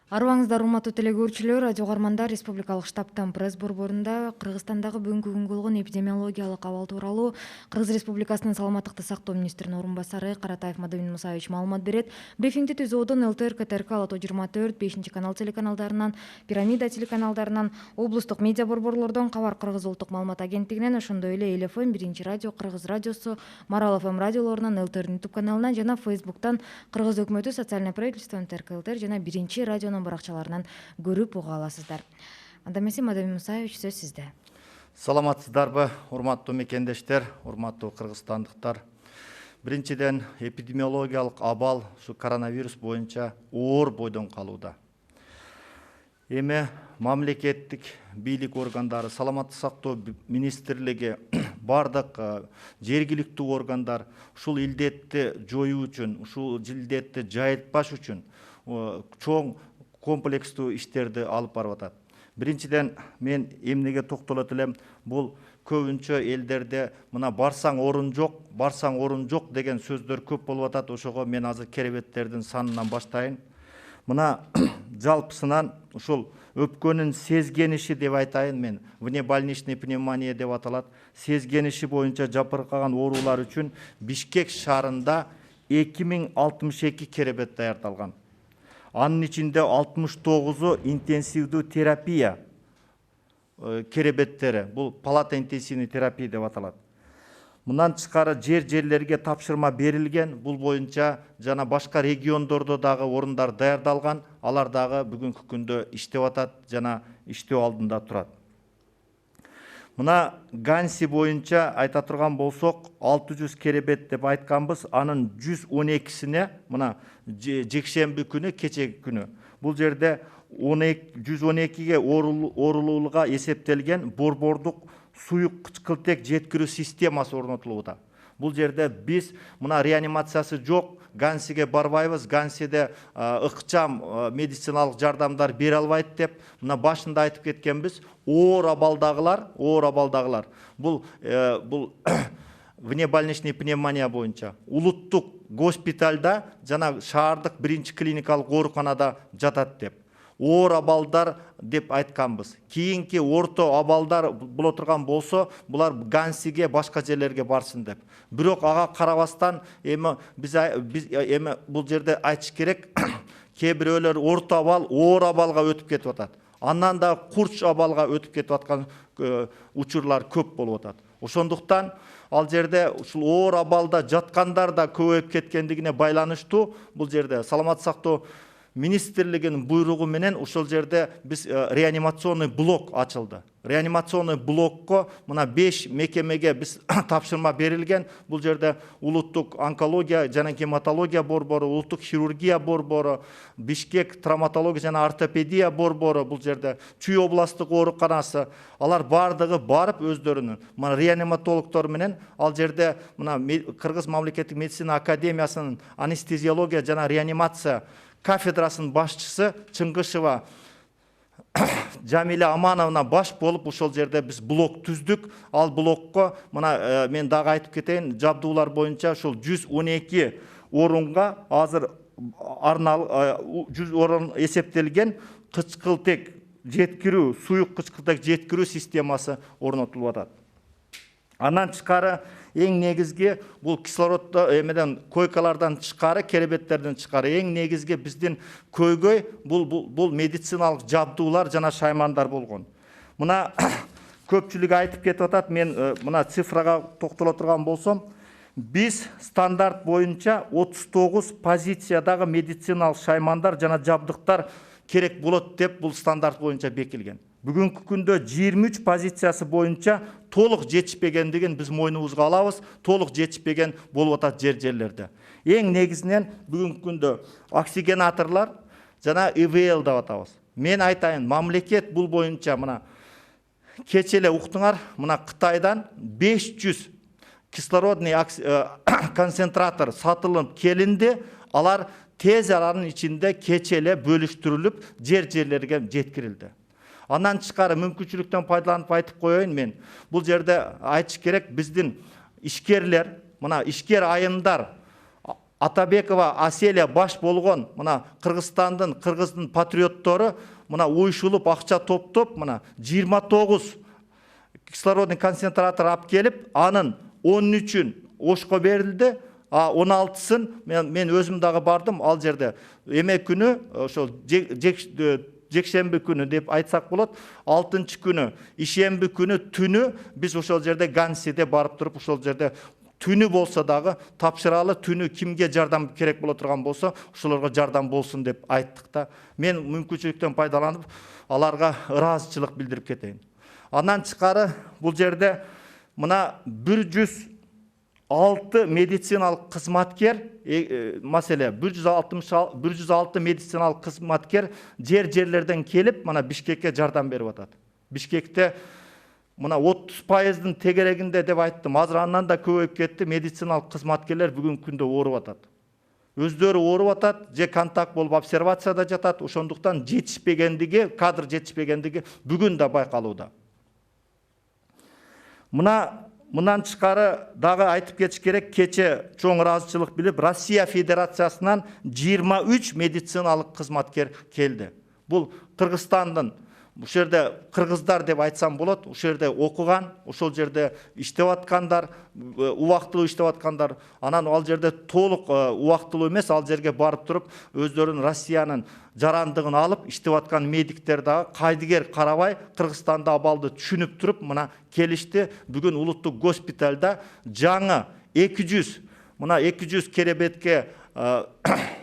Арыбаңыздар, урматтуу телегөрүүчүлөр, радио каармандар, республикалык штабтан пресс борборунда Кыргызстандагы бүгүнкү күнгө болгон эпидемиологиялык абал тууралуу Кыргыз Республикасынын саламаттыкты сактоо министринин орун басары Каратаев Мадамин Мусаевич маалымат берет. Брифингди ТЗОдон ЛТР, КТРК, Лото 24, 5 канал телеканалдарынан, Пирамида телеканалдарынан, облустук медиа борборлордон, Кабар Кыргыз улуттук маалымат агенттигинен, ошондой эле Эл ФМ, Биринчи радио, Кыргыз радиосу, Марал ФМ радиолорунан, ЛТРдин YouTube каналынан жана Фейсбуктан Кыргыз өкмөтү, социальное правительство, НТРК ЛТР жана Биринчи радионун баракчаларынан көрүп уга аласыздар. Анда эмесе, Мадамин Мусаевич, сөз сизде. Саламатсыздарбы, урматтуу мекендештер, урматтуу кыргызстандыктар. Биринчиден, эпидемиологиялык абал ушу коронавирус боюнча оор бойдон калууда. Эми мамлекеттик бийлик органдары, саламаттык сактоо министрлиги, бардык жергиликтүү органдар ушул илдетти жоюу үчүн, ушул илдетти жайылтпаш үчүн чоң комплекстүү иштерди алып барып атат. Биринчиден, мен эмнеге токтолот элем, бул көбүнчө элдерде мына барсаң орун жок деген сөздөр көп болуп атат. Ошого мен азыр керебеттердин санынан баштайын. Мына жалпысынан ушул өпкөнүн сезгениши деп айтайын мен, внебольничный пневмония деп аталат. Сезгениши боюнча жабыркаган оорулар үчүн Бишкек шаарында 2062 керебет даярдалган. Анын ичинде 69-у интенсивдүү терапия керебеттери, бул палата интенсивный терапия деп аталат. Мындан тышкары жерлерге тапшырма берилген, бул боюнча жана башка региондордо дагы орундар даярдалган, алар дагы бүгүнкү күндө иштеп атат жана иштөө алдында турат. Мына Ганси боюнча айта турган болсок, 600 керебет деп айтканбыз, анын 112сине мына жекшемби күнү, кечеги күнү. Бул жерде 112ге оорулууга эсептелген борбордук суюк кычкылтек жеткирүү системасы орнотулууда. Бул жерде биз мына реанимациясы жок, Гансиге барбайбыз, Гансиде ыкчам медициналык жардамдар бере албайт деп, мына башында айтып кеткенбиз, оор абалдагылар. Бул внебольничный пневмония боюнча улуттук госпиталда жана шаардык биринчи клиникалык ооруканада жатат деп. Оор абалдар деп айтканбыз. Кийинки орто абалдар боло турган болсо, булар Гансиге, башка жерлерге барсын деп. Бирок ага карабастан эми биз бул жерде айтыш керек, кээ бирөөлөр орто абал, оор абалга өтүп кетип атат. Андан да курч абалга өтүп кетип аткан учурлар көп болуп атат. Ошондуктан ал жерде ушул оор абалда жаткандар да көбөйүп кеткендигине байланыштуу, бул жерде саламаттык сактоо министрлигинин буйругу менен ушул жерде биз реанимационный блок ачылды. Реанимационный блокко мына 5 мекемеге биз тапшырма берилген. Бул жерде улуттук онкология жана гематология борбору, улуттук хирургия борбору, Бишкек травматология жана ортопедия борбору, бул жерде Чүй областтык ооруканасы, алар бардыгы барып өздөрүнүн мына реаниматологдор менен ал жерде мына Кыргыз мамлекеттик медицина академиясынын анестезиология жана реанимация кафедрасынын башчысы Чыңгышева Жамиля Амановна баш болуп ошол жерде биз блок түздүк. Ал блокко мына мен дагы айтып кетейин, жабдуулар боюнча ошол 112 орунга азыр 100 орун эсептелген кычкылтек жеткирүү, суюк кычкылтек жеткирүү системасы орнотулуп атат. Андан тышкары эң негизги бул кислороддо эмеден койкалардан тышкары, керебеттерден тышкары эң негизги биздин көйгөй бул медициналык жабдуулар жана шаймандар болгон. Мына көпчүлүк айтып кетип атат, мен мына цифрага токтоло турган болсом, биз стандарт боюнча 39 позициядагы медициналык шаймандар жана жабдыктар керек болот деп бул стандарт боюнча бекилген. Бүгүнкү күндө 23 позициясы боюнча толук жетишпегендигин биз мойнубузга алабыз, толук жетишпеген болуп атат жерлерде. Эң негизинен бүгүнкү күндө оксигенаторлар жана ИВЛ деп атабыз. Мен айтайын, мамлекет бул боюнча мына кече эле уктуңар, мына Кытайдан 500 кислородный концентратор сатылып келинди, алар тез аранын ичинде кече эле бөлүштүрүлүп жерлерге жеткирилди. Андан тышкары мүмкүнчүлүктөн пайдаланып айтып коеюн мен. Бул жерде айтыш керек, биздин ишкерлер, мына ишкер айымдар Атабекова Аселия баш болгон мына кыргыздын патриоттору мына уюшулуп акча топтоп мына 29 кислородный концентратор алып келип, анын 13-ün Ошко берилди, 16-сын мен өзүм дагы бардым ал жерде. Эме күнү ошол жекшемби күнү деп айтсак болот, 6-чы күнү, ишемби күнү түнү биз ошол жерде Гансиде барып туруп, ошол жерде түнү болсо дагы тапшыралы, түнү кимге жардам керек боло турган болсо, ошолорго жардам болсун деп айттык да. Мен мүмкүнчүлүктөн пайдаланып, аларга ыраазычылык билдирип кетейин. Андан тышкары бул жерде мына 106 медициналык кызматкер, маселе 106 медициналык кызматкер жерлерден келип, мына Бишкекке жардам берип атат. Бишкекте мына 30%-дын тегерегинде деп айттым. Азыр андан да көбөйүп кетти. Медициналык кызматкерлер бүгүнкү күндө ооруп атат. Өздөрү ооруп атат, же контакт болуп обсервацияда жатат. Ошондуктан кадр жетишпегендиги бүгүн да байкалууда. Мындан тышкары дагы айтып кетиш керек, кече чоң ыраазычылык билип, Россия Федерациясынан 23 медициналык кызматкер келди. Бул Кыргызстандын, ушул жерде кыргыздар деп айтсам болот, ушул жерде окуган, ошол жерде иштеп аткандар, убактылуу иштеп аткандар, анан ал жерде толук убактылуу эмес, ал жерге барып туруп, өздөрүнүн Россиянын жарандыгын алып иштеп аткан медиктер дагы кайдыгер карабай, Кыргызстанда абалды түшүнүп туруп, мына келишти. Бүгүн улуттук госпиталда жаңы 200 керебетке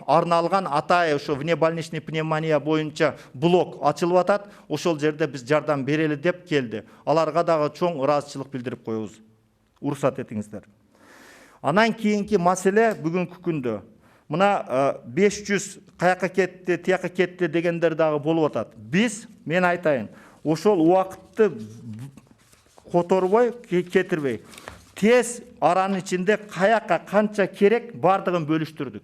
арналган Атай ошо внебольничный пневмония боюнча блок ачылып атат. Ошол жерде биз жардам берели деп келди. Аларга дагы чоң ыраазычылык билдирип коебуз. Уруксат этиңиздер. Анан кийинки маселе бүгүнкү күндө мына 500 каяка кетти, тияка кетти дегендер дагы болуп атат. Мен айтайын, ошол убакытты которбой, кетирбей, тез аранын ичинде каяка канча керек бардыгын бөлүштүрдүк.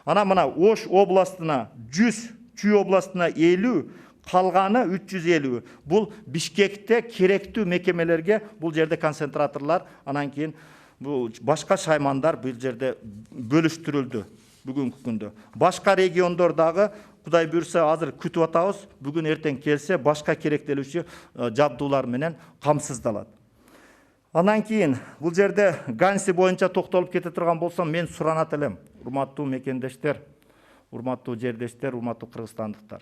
Ана мына Ош областына 100, Чүй областына 50, калганы 350. Бул Бишкекте керектүү мекемелерге бул жерде концентраторлар, анан кийин бул башка шаймандар бул жерде бөлүштүрүлдү бүгүнкү күндө. Башка региондор дагы Кудай буйрса азыр күтүп атабыз. Бүгүн эртең келсе башка керектелүүчү жабдуулар менен камсыздалат. Анан кийин бул жерде Ганси боюнча токтолуп кете турган болсом, мен суранат элем. Урматтуу мекендештер, урматтуу жердештер, урматтуу кыргызстандыктар.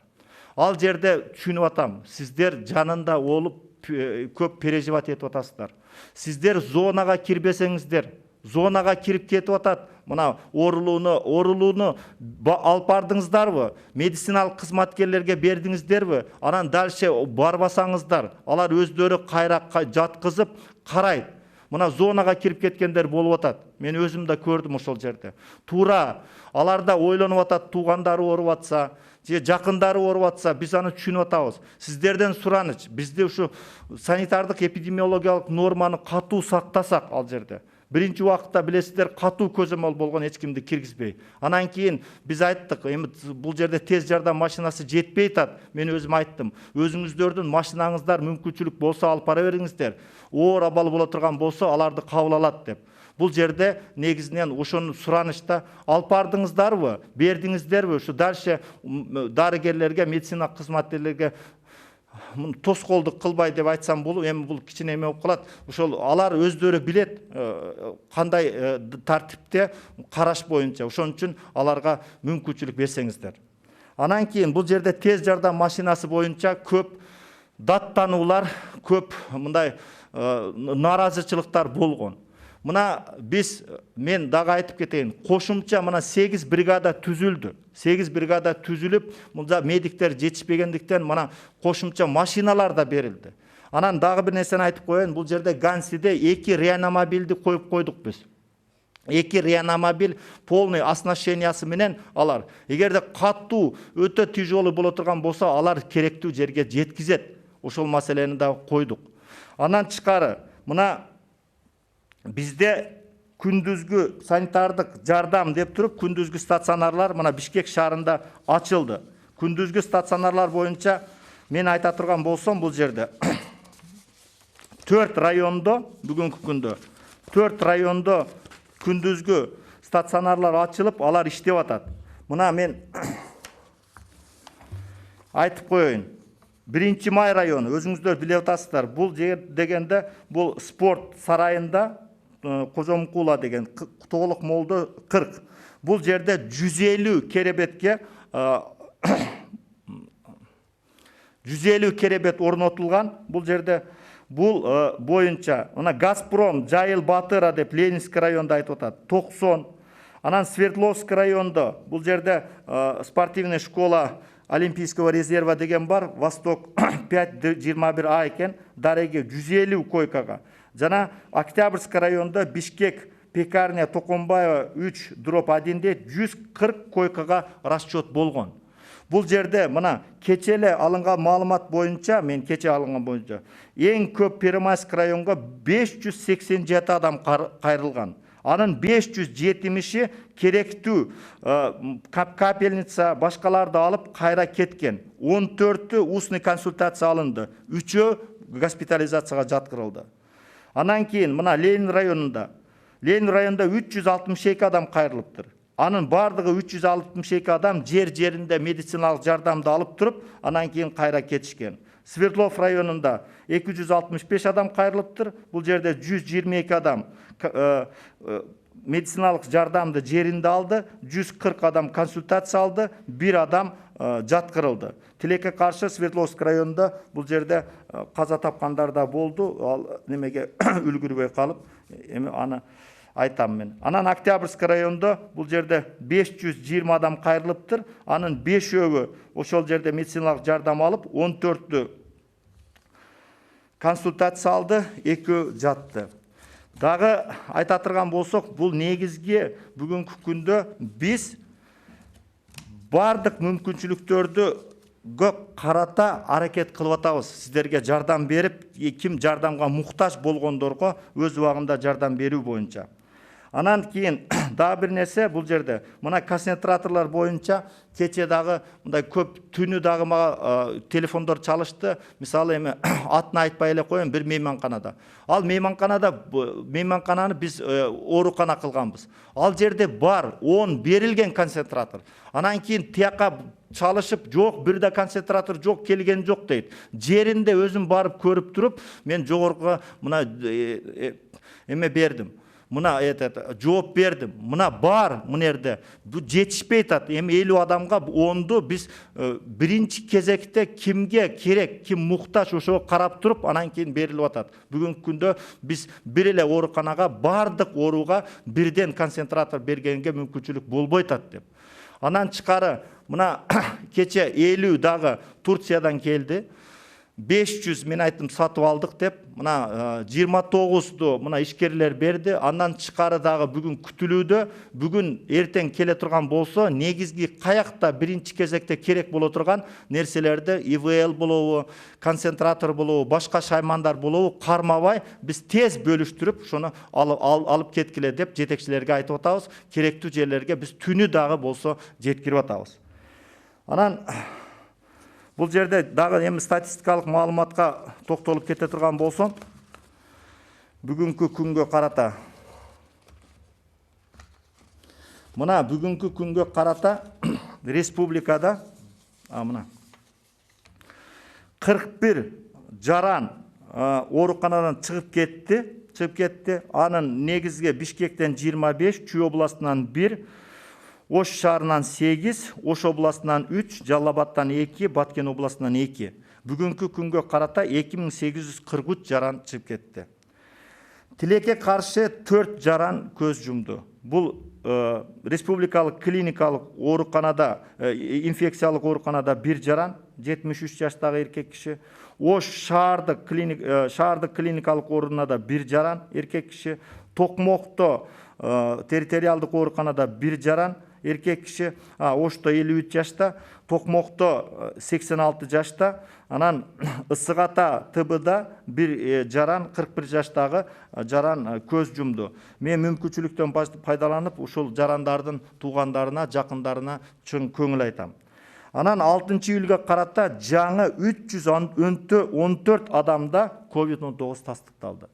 Ал жерде түшүнүп атам, сиздер жанында олуп көп переживать этип атасыздар. Сиздер зонага кирбесеңиздер, зонага кирип кетип атат. Мына оорулууну алып бардыңыздарбы? Медициналык кызматкерлерге бердиңиздерби? Анан дальше барбасаңыздар, алар өздөрү кайра жаткызып карайт. Мына зонага кирип кеткендер болуп атат. Мен өзүм да көрдүм ошол жерде. Туура аларда ойлонуп атат, туугандары ооруп атса, же жакындары ооруп атса, биз аны түшүнүп атабыз. Сиздерден сураныч, бизде ушу санитардык эпидемиологиялык норманы катуу сактасак ал жерде. Биринчи убакытта билесиздер, катуу көзөмөл болгон эч кимди киргизбей. Анан кийин биз айттык, эми бул жерде тез жардам машинасы жетпей атат. Мен өзүм айттым, өзүңүздөрдүн машинаңыздар мүмкүнчүлүк болсо алып бара бериңиздер. Оор абал боло турган болсо аларды кабыл алат деп. Бул жерде негизинен ошону суранычта алып бардыңыздарбы, бердиңиздерби? Ушу дальше дарыгерлерге, медицина кызматкерлерге тоскоолдук кылбай деп айтсам болот. Эми бул кичине эме болуп калат. Ошол алар өздөрү билет кандай тартипте караш боюнча. Ошон үчүн аларга мүмкүнчүлүк берсеңиздер. Анан кийин бул жерде тез жардам машинасы боюнча көп даттануулар, көп мындай нааразычылыктар болгон. Мына мен дагы айтып кетейин, кошумча мына 8 бригада түзүлдү. 8 бригада түзүлүп, мында медиктер жетишпегендиктен мына кошумча машиналар да берилди. Анан дагы бир нерсени айтып коеюн, бул жерде Гансиде 2 реанимобилди коюп койдук биз. 2 реанимобиль полный оснащениясы менен алар. Эгерде катуу өтө тяжелый боло турган болсо, алар керектүү жерге жеткизет. Ошол маселени да койдук. Андан тышкары мына бизде күндүзгү санитардык жардам деп туруп, күндүзгү стационарлар мына Бишкек шаарында ачылды. Күндүзгү стационарлар боюнча мен айта турган болсом, бул жерде 4 райондо бүгүнкү күндө 4 райондо күндүзгү стационарлар ачылып, алар иштеп атат. Мына мен айтып коеюн. 1-Май району, өзүңүздөр билип атасыздар. Бул жер дегенде, бул спорт сарайында Кожомкула деген толук молдо 40. Бул жерде 150 керебетке 150 керебет орнотулган. Бул жерде бул боюнча мына Газпром Жайыл Батыра деп Ленинский районда айтып атат 90. Анан Свердловский районда бул жерде спортивный школа Олимпийского резерва деген бар, Восток 5-21А экен, дареге 150 койкага. Жана Октябрьский районда Бишкек пекарня Токомбаева 3/1-де 140 койкага расчет болгон. Бул жерде мына кечеле алынган маалымат боюнча, мен кече алынган боюнча, эң көп Первомайский районга 587 адам кайрылган. Анын 570-и керектүү капельница башкаларды алып кайра кеткен. 14-ü устный консультация алынды. 3-ü госпитализацияга жаткырылды. Анан кийин мына Ленин районунда 362 адам кайрылыптыр. Анын бардыгы 362 адам жеринде медициналык жардамды алып туруп, анан кийин кайра кетишкен. Свердлов районунда 265 адам кайрылыптыр. Бул жерде 122 адам медициналык жардамды жеринде алды, 140 адам консультация алды, 1 адам жаткырылды. Тилекке каршы Свердловский районунда бул жерде каза тапкандар да болду. Ал немеге үлгүрбөй калып, эми аны айтам мен. Анан Октябрьский районунда бул жерде 520 адам кайрылыптыр. Анын 5-өө ошол жерде медициналык жардам алып, 14-ü консультация алды, 2 жатты. Дагы айта турган болсок, бул негизги бүгүнкү күндө биз бардык мүмкүнчүлүктөрдү карата аракет кылып атабыз. Сиздерге жардам берип, ким жардамга муктаж болгондорго өз убагында жардам берүү боюнча. Анан кийин дагы бир нерсе, бул жерде мына концентраторлор боюнча кече дагы мындай көп түнү дагы мага телефондор чалышты. Мисалы эми атын айтпай эле коеюн, бир мейманканада. Ал мейманкананы биз оорукана кылганбыз. Ал жерде бар 10 берилген концентратор. Анан кийин тияка чалышып, жок, бирде концентратор жок, келген жок дейт. Жеринде өзүм барып көрүп туруп, мен жогорку мына эме бердим. Мына жооп бердим. Мына бар мына жерде. Бу жетишпей атат. Эми 50 адамга 10ду биз биринчи кезекте кимге керек, ким муктаж, ошого карап туруп, анан кийин берилип атат. Бүгүнкү күндө биз бир эле ооруканага бардык ооруга бирден концентратор бергенге мүмкүнчүлүк болбойт атат деп. Анан чыкары мына кече 50 дагы Турциядан келди. 500 мен айттым сатып алдык деп, мына 29-ду мына ишкерлер берди. Андан чыкары дагы бүгүн күтүлүүдө. Бүгүн эртең келе турган болсо, негизги каякта биринчи кезекте керек боло турган нерселерди, ИВЛ болобу, концентратор болобу, башка шаймандар болобу кармабай биз тез бөлүштүрүп, ошону алып кеткиле деп жетекчилерге айтып атабыз. Керектүү жерлерге биз түнү дагы болсо жеткирип атабыз. Анан бул жерде дагы эми статистикалык маалыматка токтолуп кете турган болсом, бүгүнкү күнгө карата. Мына бүгүнкү күнгө карата республикада мына 41 жаран ооруканадан чыгып кетти. Анын негизги Бишкектен 25, Чүй областынан 1, Ош шаарынан 8, Ош областынан 3, Жалал-Абадтан 2, Баткен областынан 2. Бүгүнкү күнгө карата 2843 жаран чыгып кетти. Тилекке каршы 4 жаран көз жумду. Бул республикалык клиникалык ооруканада, инфекциялык ооруканада 1 жаран, 73 жаштагы эркек киши. Ош шаардык клиникалык ооруканада 1 жаран, эркек киши. Токмокто территориалдык ооруканада 1 жаран, эркек киши. Ошто 53 жашта, Токмокто 86 жашта. Анан Ысык Ата ТБда 1 жаран, 41 жаштагы жаран көз жумду. Мен мүмкүнчүлүктөн пайдаланып, ушул жарандардын туугандарына, жакындарына чоң көңүл айтам. Анан 6-июлга карата жаңы 314 адамда COVID-19 тастыкталды.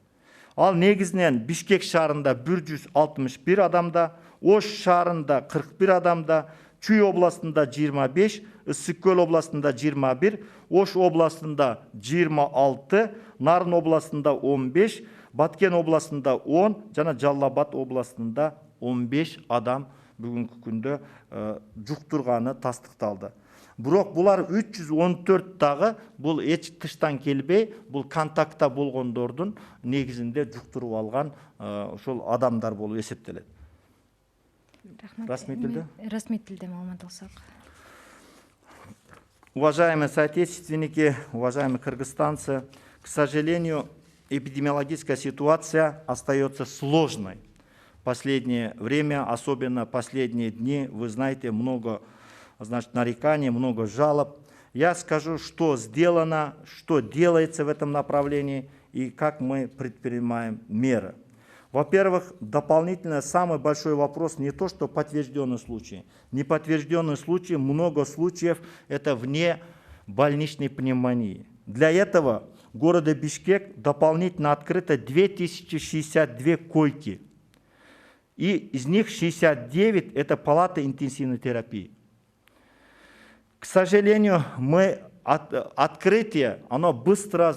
Ал негизинен Бишкек шаарында 161 адамда, Ош шаарында 41 адамда, Чүй областында 25, Ысык-Көл областында 21, Ош областында 26, Нарын областында 15, Баткен областында 10, жана Жалал Абад областында 15 адам бүгүнкү күндө жуктурганы тастыкталды. Бирок булар 314 дагы бул эч тыштан келбей, бул контактта болгондордун негизинде жуктуруп алган ошол адамдар болуп эсептелет. Расмий тилде маалымат алсак. Уважаемые соотечественники, уважаемые кыргызстанцы, к сожалению, эпидемиологическая ситуация остается сложной. В последнее время, особенно последние дни, вы знаете, много нареканий, много жалоб. Я скажу, что сделано, что делается в этом направлении и как мы предпринимаем меры. Во-первых, дополнительно самый большой вопрос не то, что подтвержденные случаи. Неподтвержденные случаи, много случаев это вне больничной пневмонии. Для этого в городе Бишкек дополнительно открыто 2062 койки. И из них 69 это палаты интенсивной терапии. К сожалению, открытие, оно быстро,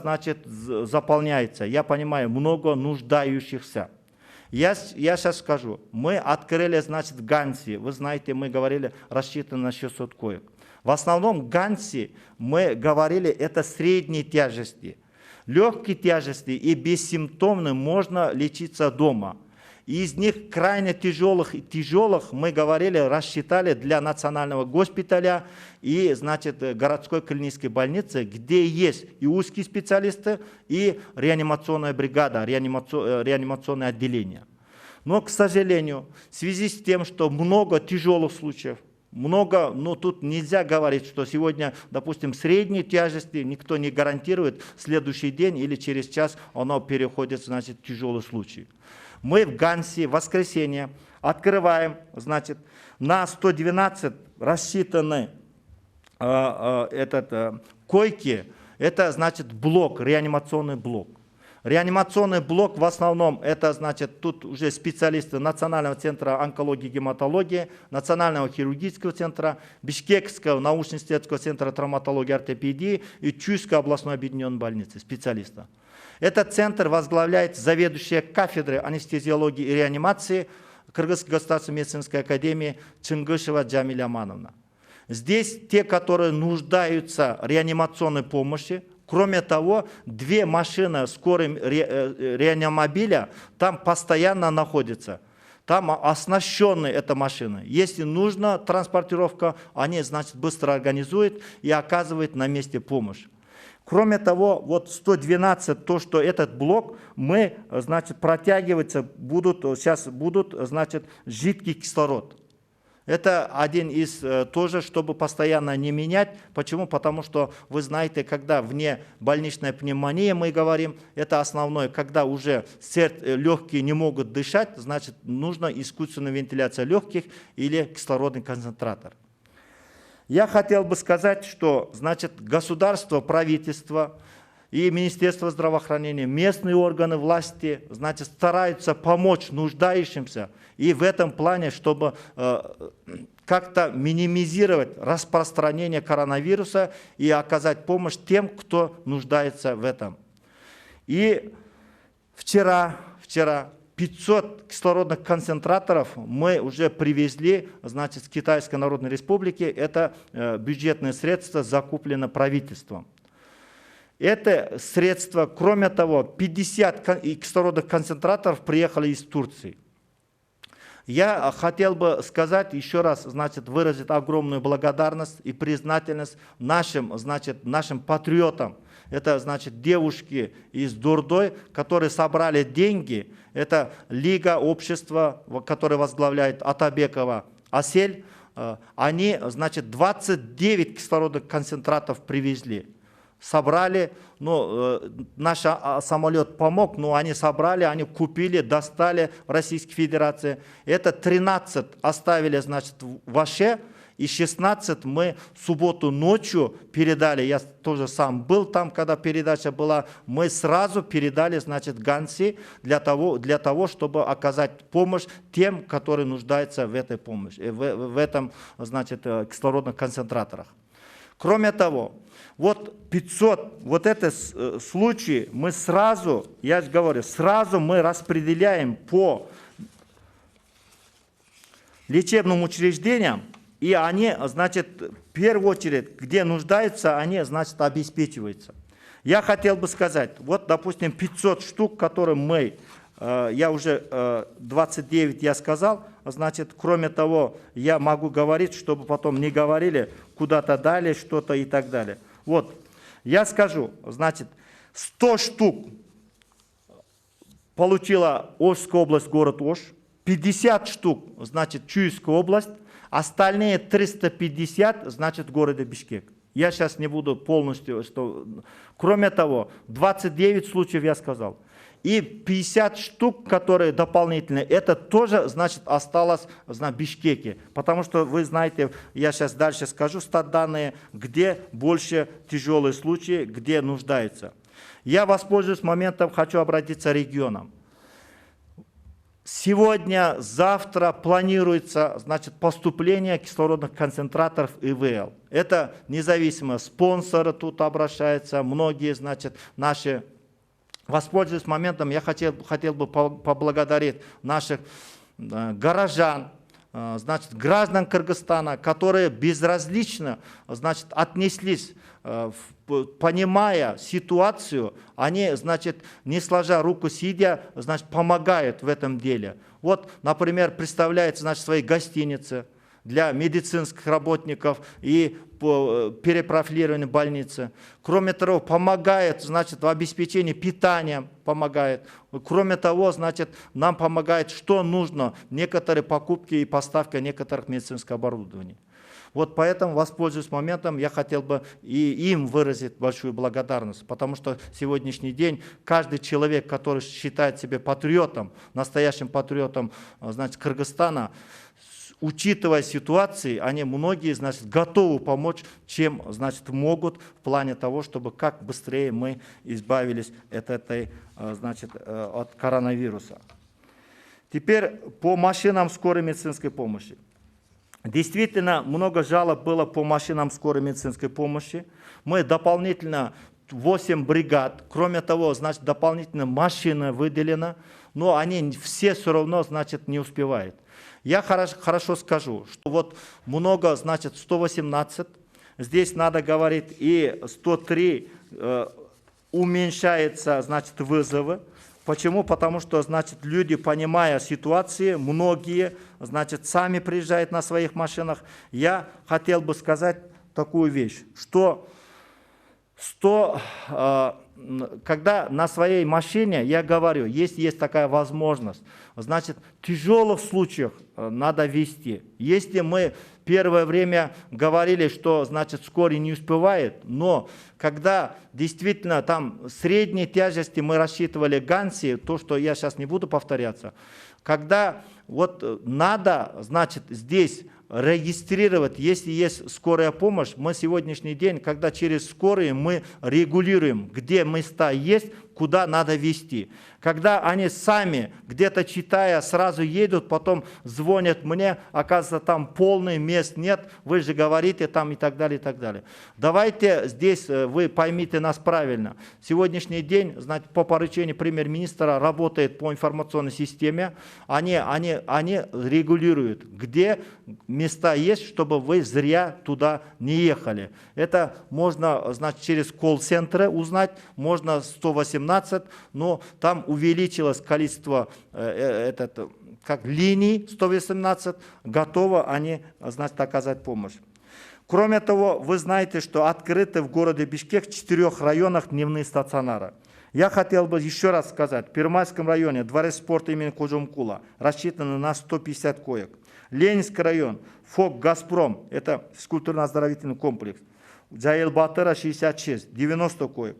заполняется. Я понимаю, много нуждающихся. Я сейчас скажу, мы открыли, в Ганси, вы знаете, мы говорили, рассчитано на 600 коек. В основном Ганси, мы говорили, это средней тяжести. Легкие тяжести и бессимптомные можно лечиться дома. Из них крайне тяжелых мы говорили, рассчитали для национального госпиталя и, городской клинической больницы, где есть и узкие специалисты, и реанимационная бригада, реанимационное отделение. Но, к сожалению, в связи с тем, что много тяжелых случаев, тут нельзя говорить, что сегодня, допустим, средней тяжести никто не гарантирует, в следующий день или через час оно переходит, в тяжелый случай. Мы в Ганси в воскресенье открываем, на 112 рассчитаны койки, это блок, реанимационный блок. Реанимационный блок в основном это тут уже специалисты Национального центра онкологии и гематологии, Национального хирургического центра, Бишкекского научно-исследовательского центра травматологии и ортопедии и Чуйской областной объединенной больницы, специалиста. Этот центр возглавляет заведующая кафедрой анестезиологии и реанимации Кыргызской государственной медицинской академии Чынгышева Джамиля Амановна. Здесь те, которые нуждаются в реанимационной помощи. Кроме того, 2 машины скорой реанимобиля там постоянно находятся. Там оснащены эта машина. Если нужна транспортировка, они, быстро организуют и оказывают на месте помощь. Кроме того, 112, то, что этот блок, мы, протягиваться сейчас будут, жидкий кислород. Это один из тоже, чтобы постоянно не менять. Почему? Потому что вы знаете, когда вне больничная пневмония, мы говорим, это основное, когда уже легкие не могут дышать, нужна искусственная вентиляция легких или кислородный концентратор. Я хотел бы сказать, что, государство, правительство и Министерство здравоохранения, местные органы власти, стараются помочь нуждающимся. И в этом плане, чтобы как-то минимизировать распространение коронавируса и оказать помощь тем, кто нуждается в этом. И вчера 500 кислородных концентраторов мы уже привезли, с Китайской Народной Республики. Это бюджетные средства, закуплены правительством. Это средства, кроме того, 50 кислородных концентраторов приехали из Турции. Я хотел бы сказать еще раз, выразить огромную благодарность и признательность нашим патриотам. Это, девушки из Дурдой, которые собрали деньги. Это Лига общества, которое возглавляет Атабекова Асель. Они, 29 кислородных концентратов привезли. Собрали, наш самолет помог, но они собрали, они купили, достали в Российской Федерации. Это 13 оставили, в Аше, и 16 мы в субботу ночью передали, я тоже сам был там, когда передача была, мы сразу передали, значит, Ганси для того, чтобы оказать помощь тем, которые нуждаются в этой помощи, в этом, значит, кислородных концентраторах. Кроме того, вот 500, вот этот случай мы сразу, я же говорю, сразу мы распределяем по лечебным учреждениям, и они, значит, в первую очередь, где нуждаются, они, значит, обеспечиваются. Я хотел бы сказать, вот, допустим, 500 штук, которые мы, я уже 29 я сказал, значит, кроме того, я могу говорить, чтобы потом не говорили, куда-то дали что-то и так далее. Вот, я скажу, значит, 100 штук получила Ошская область, город Ош, 50 штук, значит, Чуйская область, остальные 350, значит, в городе Бишкек. Я сейчас не буду полностью, что... Кроме того, 29 случаев я сказал. И 50 штук, которые дополнительные, это тоже, значит, осталось в Бишкеке. Потому что вы знаете, я сейчас дальше скажу статданные, где больше тяжелые случаи, где нуждаются. Я воспользуюсь моментом, хочу обратиться к регионам. Сегодня, завтра планируется, значит, поступление кислородных концентраторов ИВЛ. Это независимые спонсоры тут обращаются, многие, значит, наши. Воспользуясь моментом, я хотел бы поблагодарить наших горожан, значит, граждан Кыргызстана, которые безразлично, значит, отнеслись, понимая ситуацию, они, значит, не сложа руку, сидя, значит, помогают в этом деле. Вот, например, представляют, значит, свои гостиницы для медицинских работников и перепрофилирования больницы. Кроме того, помогает, значит, в обеспечении питанием помогает. Кроме того, значит, нам помогает, что нужно, некоторые покупки и поставка некоторых медицинского оборудования. Вот поэтому, воспользуясь моментом, я хотел бы и им выразить большую благодарность, потому что сегодняшний день каждый человек, который считает себя патриотом, настоящим патриотом, значит, Кыргызстана, учитывая ситуации, они многие, значит, готовы помочь, чем, значит, могут в плане того, чтобы как быстрее мы избавились от коронавируса. Теперь по машинам скорой медицинской помощи. Действительно, много жалоб было по машинам скорой медицинской помощи. Мы дополнительно 8 бригад, кроме того, значит, дополнительно машина выделена, но они все равно, значит, не успевают. Я хорошо скажу, что вот много, значит, 118, здесь надо говорить, и 103 уменьшается, значит, вызовы. Почему? Потому что, значит, люди, понимая ситуации, многие, значит, сами приезжают на своих машинах. Я хотел бы сказать такую вещь, что когда на своей машине, я говорю, если есть такая возможность, значит, в тяжелых случаях надо везти. Если мы первое время говорили, что, значит, скорый не успевает, но когда действительно там средней тяжести мы рассчитывали Ганси, то, что я сейчас не буду повторяться, когда вот надо, значит, здесь регистрировать, если есть скорая помощь, мы сегодняшний день, когда через скорые мы регулируем, где места есть, куда надо везти. Когда они сами, где-то читая, сразу едут, потом звонят мне, оказывается, там полный мест нет, вы же говорите там и так далее, и так далее. Давайте здесь вы поймите нас правильно. Сегодняшний день, значит, по поручению премьер-министра работает по информационной системе, они регулируют, где места есть, чтобы вы зря туда не ехали. Это можно, значит, через колл-центры узнать, можно 118, но там увеличилось количество линий 118, готовы они, значит, оказать помощь. Кроме того, вы знаете, что открыты в городе Бишкек в 4 районах дневные стационары. Я хотел бы еще раз сказать, в Первомайском районе дворец спорта имени Кожумкула рассчитаны на 150 коек. Ленинский район, ФОК «Газпром», это физкультурно-оздоровительный комплекс. Джаил Батыра 66, 90 коек.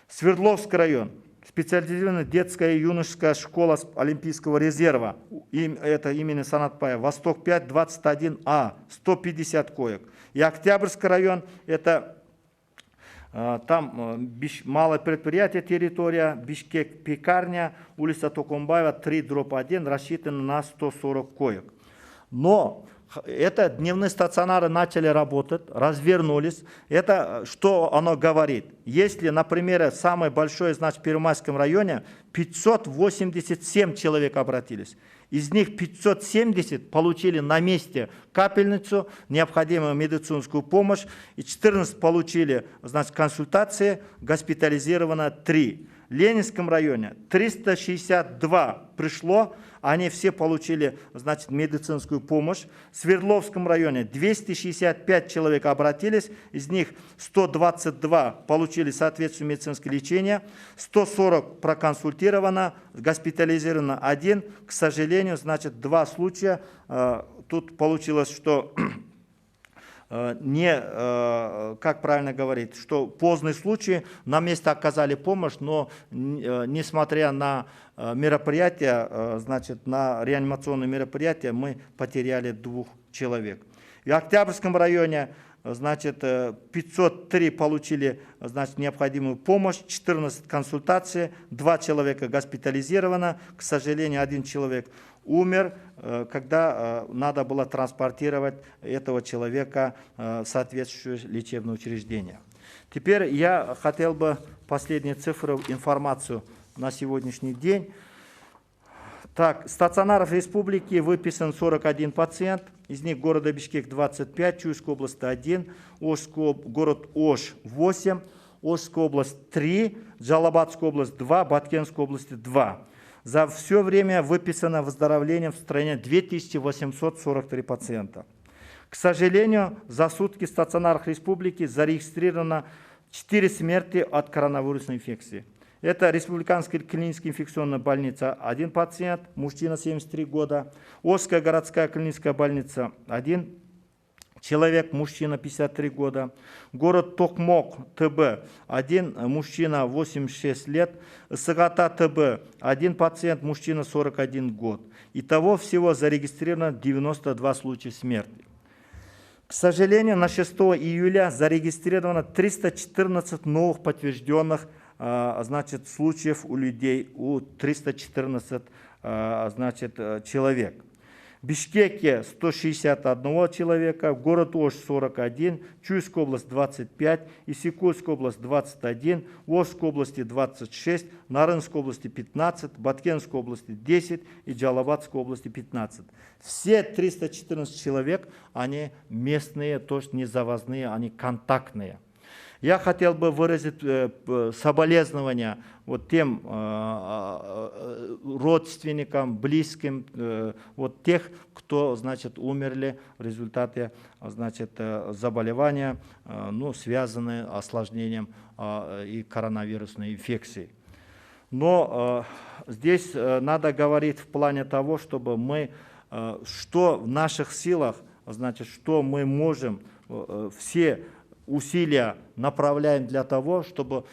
Свердловский район, специализированная детская и юношеская школа Олимпийского резерва, это имени Санатбаева, Восток-5, 21А, 150 коек. И Октябрьский район, это там малое предприятие, территория, Бишкек, пекарня, улица Токомбаева, 3/1, рассчитана на 140 коек. Но это дневные стационары начали работать, развернулись. Это что оно говорит? Если, например, самое большое, значит, в Первомайском районе 587 человек обратились. Из них 570 получили на месте капельницу, необходимую медицинскую помощь, и 14 получили, значит, консультации, госпитализировано 3. В Ленинском районе 362 пришло, они все получили, значит, медицинскую помощь. В Свердловском районе 265 человек обратились, из них 122 получили соответствующее медицинское лечение, 140 проконсультировано, госпитализировано 1. К сожалению, значит, 2 случая. Тут получилось, что как правильно говорить, что поздний случай, на месте оказали помощь, но несмотря на мероприятия, значит, на реанимационные мероприятия, мы потеряли 2 человек. В Октябрьском районе, значит, 503 получили, значит, необходимую помощь, 14 консультаций, 2 человека госпитализировано, к сожалению, 1 человек умер, когда надо было транспортировать этого человека в соответствующее лечебное учреждение. Теперь я хотел бы последние цифры, информацию на сегодняшний день. Так, стационаров республики выписан 41 пациент, из них города Бишкек 25, Чуйской области 1, город Ош 8, Ошская область 3, Джалабадская область 2, Баткенская область 2. За все время выписано выздоровлением в стране 2843 пациента. К сожалению, за сутки в стационарах республики зарегистрировано 4 смерти от коронавирусной инфекции. Это Республиканская клиническая инфекционная больница 1 пациент, мужчина 73 года, Ошская городская клиническая больница 1 человек, мужчина 53 года, город Токмок ТБ 1 мужчина 86 лет, Сагата ТБ 1 пациент, мужчина 41 год. Итого всего зарегистрировано 92 случая смерти. К сожалению, на 6 июля зарегистрировано 314 новых подтвержденных, значит, случаев у людей, у 314, значит, человек. В Бишкеке 161 человека, город Ош 41, Чуйская область 25, Исыкульская область 21, Ошской области 26, Нарынской области 15, Баткенской области 10 и Джалабадской области 15. Все 314 человек, они местные, то есть не завозные, они контактные. Я хотел бы выразить соболезнования вот тем родственникам, близким, вот тех, кто, значит, умерли в результате, значит, заболевания, ну, связанные с осложнением и коронавирусной инфекцией. Но здесь надо говорить в плане того, чтобы мы, что в наших силах, значит, что мы можем, все усилия направляем для того, чтобы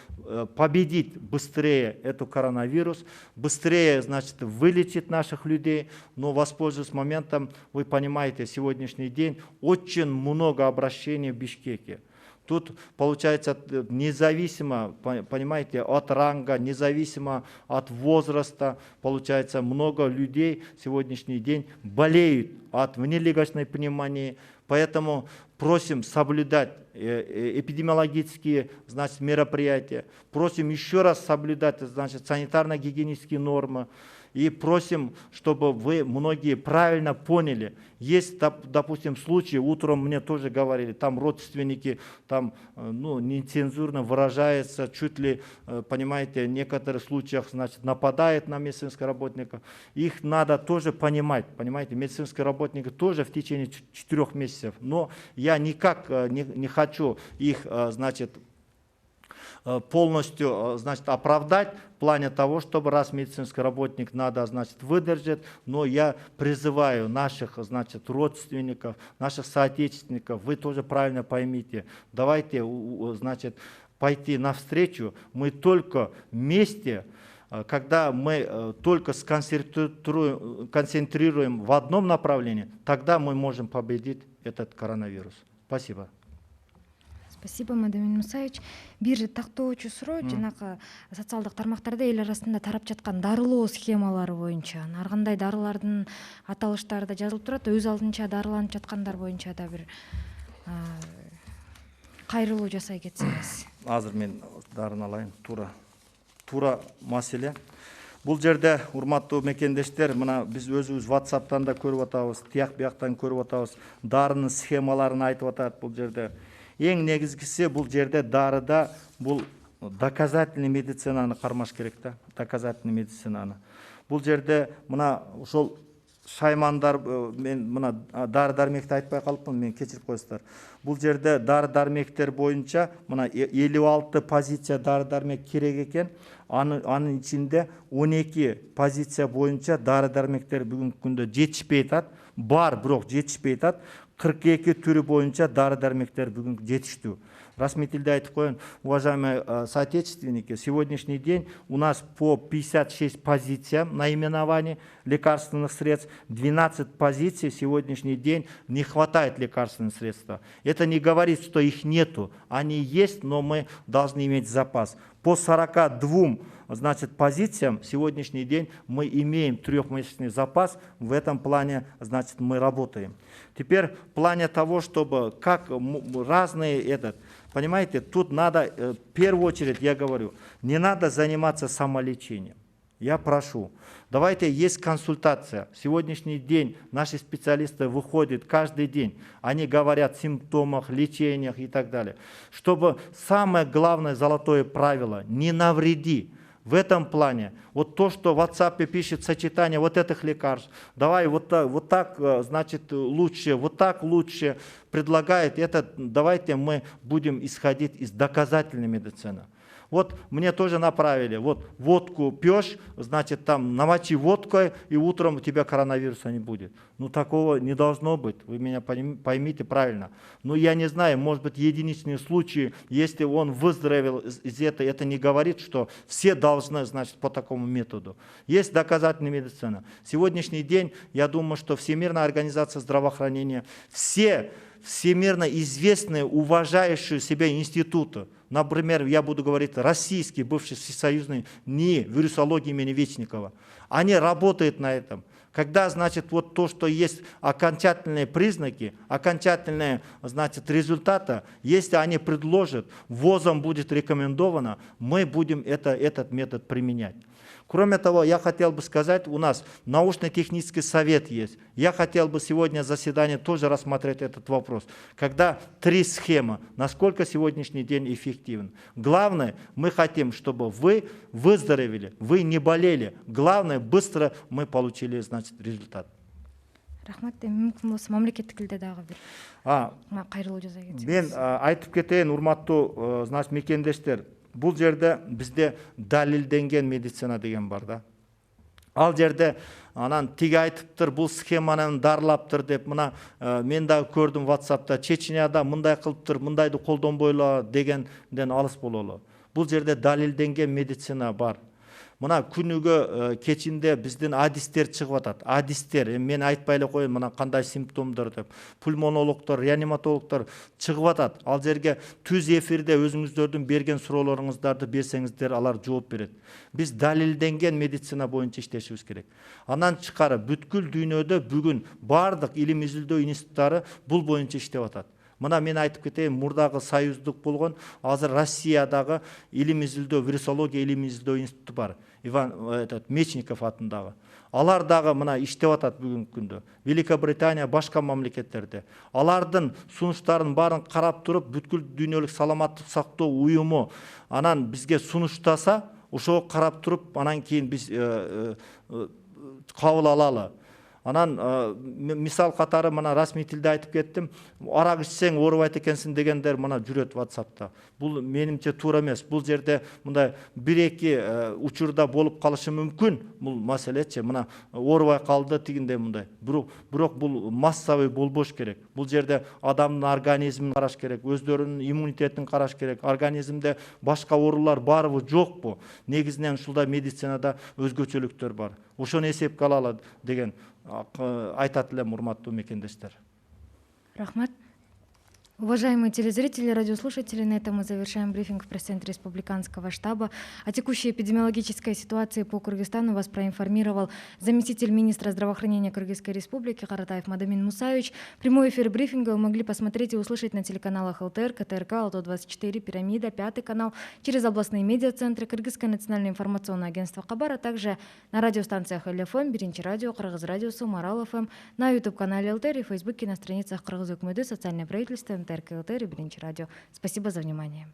победить быстрее эту коронавирус, быстрее, значит, вылечить наших людей. Но, воспользуясь моментом, вы понимаете, сегодняшний день очень много обращений в Бишкеке. Тут, получается, независимо, понимаете, от ранга, независимо от возраста, получается, много людей сегодняшний день болеют от внелегочной пневмонии. Поэтому просим соблюдать эпидемиологические, значит, мероприятия, просим еще раз соблюдать, значит, санитарно-гигиенические нормы. И просим, чтобы вы многие правильно поняли. Есть, допустим, случаи, утром мне тоже говорили, там родственники, там, ну, нецензурно выражаются, чуть ли, понимаете, в некоторых случаях, значит, нападает на медицинских работников. Их надо тоже понимать, понимаете, медицинские работники тоже в течение 4 месяцев. Но я никак не хочу их, значит, полностью, значит, оправдать в плане того, чтобы раз медицинский работник надо, значит, выдержать, но я призываю наших, значит, родственников, наших соотечественников, вы тоже правильно поймите, давайте, значит, пойти навстречу, мы только вместе когда мы только концентрируем в одном направлении, тогда мы можем победить этот коронавирус. Спасибо. Спасибо, Мадамин Мусаевич. Бир тактоочу суроо жанагы социалдык тармактарда эл арасында тарап жаткан дарылоо схемалары боюнча ар кандай дарылардын аталыштары да жазылып турат, өз алдынча дарыланып жаткандар боюнча да бир кайрылуу жасай кетсеңиз. Азыр мен дарын алайын. Тура маселе. Бул жерде урматтуу мекендештер, мына биз өзүбүз WhatsApp'тан да көрүп атабыз, тияк бияктан көрүп атабыз, дарынын схемаларын айтып атат бул жерде. Эң негизгиси бул жерде дарыда бул доказательный медицинаны кармаш керек да, доказательный медицинаны. Бул жерде мына ошол шаймандар, мен мына дары-дармекти айтпай калыпмын, мен кечирип коесуздар. Бул жерде дары-дармектер боюнча мына 56 позиция дары-дармек керек экен. Анын ичинде 12 позиция боюнча дары-дармектер бүгүнкү күндө жетишпей атат. Бар, бирок жетишпей атат. 42 түрү боюнча дары-дармектер бүгүн жетиштүү. Расмий тилде айтып коеюн, уважаемые соотечественники, сегодняшний день у нас по 56 позициям наименований лекарственных средств, 12 позиций сегодняшний день не хватает лекарственных средств. Это не говорит, что их нету, они есть, но мы должны иметь запас. По 42 позициям сегодняшний день мы имеем трехмесячный запас, в этом плане мы работаем. Теперь в плане того, чтобы как разные понимаете, тут надо, в первую очередь, я говорю, не надо заниматься самолечением. Я прошу, давайте, есть консультация. Сегодняшний день наши специалисты выходят каждый день, они говорят о симптомах, лечениях и так далее. Чтобы самое главное золотое правило, не навреди. В этом плане, вот то, что в WhatsApp пишет сочетание вот этих лекарств, давай вот так, значит, лучше, вот так лучше, предлагает это, давайте мы будем исходить из доказательной медицины. Вот мне тоже направили, вот водку пьешь, значит, там намочи водкой, и утром у тебя коронавируса не будет. Ну, такого не должно быть, вы меня поймите правильно. Ну, я не знаю, может быть, единичные случаи, если он выздоровел из этого, это не говорит, что все должны, значит, по такому методу. Есть доказательная медицина. Сегодняшний день, я думаю, что Всемирная организация здравоохранения, все всемирно известные, уважающие себя институты, например, я буду говорить российский, бывший всесоюзный НИИ вирусологии имени Вечникова, они работают на этом. Когда, значит, вот то, что есть окончательные признаки, окончательные, значит, результаты, если они предложат, ВОЗом будет рекомендовано, мы будем этот метод применять. Кроме того, я хотел бы сказать, у нас научно-технический совет есть. Я хотел бы сегодня заседание тоже рассмотреть этот вопрос. Когда 3 схемы, насколько сегодняшний день эффективен. Главное, мы хотим, чтобы вы выздоровели, вы не болели. Главное, быстро мы получили, значит, результат. Рахмат, мүмкін болса мамлекеттик тилде дагы бир кайрылуу жасай кетсеңиз. Мен айтып кетейин, урматтуу, значит, мекендештер. Бұл жерде бізде далилденген медицина деген бар да. Ал жерде анан тиги айтыптыр, бұл схеманы дарылаптыр деп, мына мен дагы көрдүм WhatsApp'та, Чечняда мындай кылыптыр, мындайды колдонбойло дегенден алыс бололу. Бұл жерде далилденген медицина бар. Мына күнүгө кечинде биздин адистер чыгып атат. Адистер, мен айтпай эле коеюн, мына кандай симптомдор деп. Пульмонологдор, реаниматологдор чыгып атат. Ал жерге түз эфирде өзүңүздөрдүн берген суроолоруңуздарды берсеңиздер, алар жооп берет. Биз далилденген медицина боюнча иштешибиз керек. Анан тышкары бүткүл дүйнөдө бүгүн бардык илим изилдөө институттары бул боюнча иштеп атат. Мына мен айтып кетейин, мурдагы союздук болгон, азыр Россиядагы илим изилдөө, вирусология илим изилдөө институту бар. Иван Мечников атындагы. Алар дагы мына иштеп атат бүгүнкү күндө. Великобритания, башка мамлекеттерде. Алардын сунуштарын барын карап туруп, бүткүл дүйнөлүк саламаттык сактоо уюму анан бизге сунуштаса, ошого карап туруп, анан кийин биз кабыл алалы. Анан мисал катары мына расмий тилде айтып кеттим. Арак ичсең оорубайт экенсиң дегендер мына жүрөт WhatsApp'та. Бул менимче туура эмес. Бул жерде мындай 1-2 учурда болуп калышы мүмкүн. Бул маселечи мына оорубай калды тигиндей мындай. Бирок бул массовый болбош керек. Бул жерде адамдын организмин караш керек, өздөрүнүн иммунитетин караш керек. Организмде башка оорулар барбы жокпу? Негизинен ушундай медицинада өзгөчөлүктөр бар. Ошону эсепке алалы деген айтат элем, урматтуу мекендештер. Рахмат. Уважаемые телезрители, радиослушатели, на этом мы завершаем брифинг в пресс-центре Республиканского штаба. О текущей эпидемиологической ситуации по Кыргызстану вас проинформировал заместитель министра здравоохранения Кыргызской Республики Каратаев Мадамин Мусаевич. Прямой эфир брифинга вы могли посмотреть и услышать на телеканалах ЛТР, КТРК, АЛТО-24, Пирамида, Пятый канал, через областные медиацентры, Кыргызское национальное информационное агентство Кабар, а также на радиостанциях ЛФМ, Биринчи радио, Кыргыз радиосу, Марал ФМ, на YouTube-канале ЛТР и в Фейсбуке на страницах Кыргыз Өкмөдү, социальное правительство, МТРК ЛТР и Биринчи радио. Спасибо за внимание.